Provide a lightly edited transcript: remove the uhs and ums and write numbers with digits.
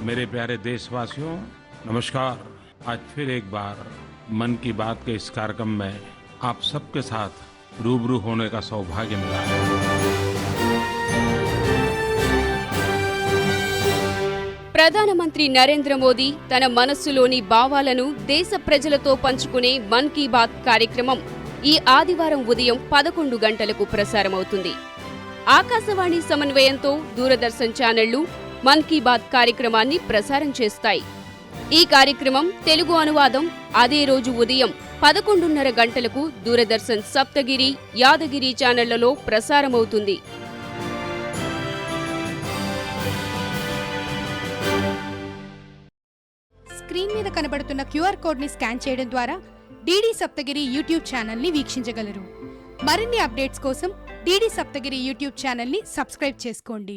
मेरे प्यारे देशवासियों, नमस्कार। आज फिर एक बार मन की बात के इस कार्यक्रम में आप सबके साथ रूबरू होने का सौभाग्य मिला है। ప్రధానమంత్రి నరేంద్ర మోదీ తన మనస్సులోని భావాలను దేశ ప్రజలతో పంచుకునే మన్ కీ బాత్ కార్యక్రమం ఈ ఆదివారం ఉదయం 11 గంటలకు ప్రసారమవుతుంది. ఆకాశవాణి సమన్వయంతో దూరదర్శన్ ఛానళ్లు మన్ కీ బాత్ కార్యక్రమాన్ని ప్రసారం చేస్తాయి. ఈ కార్యక్రమం తెలుగు అనువాదం అదే రోజు ఉదయం 11:30 గంటలకు దూరదర్శన్ సప్తగిరి, యాదగిరి ఛానళ్లలో ప్రసారమవుతుంది. స్క్రీన్ మీద కనబడుతున్న క్యూఆర్ కోడ్ ని స్కాన్ చేయడం ద్వారా డిడి సప్తగిరి యూట్యూబ్ ఛానల్ ని వీక్షించగలరు. మరిన్ని అప్డేట్స్ కోసం డిడి సప్తగిరి యూట్యూబ్ ఛానల్ ని సబ్స్క్రైబ్ చేసుకోండి.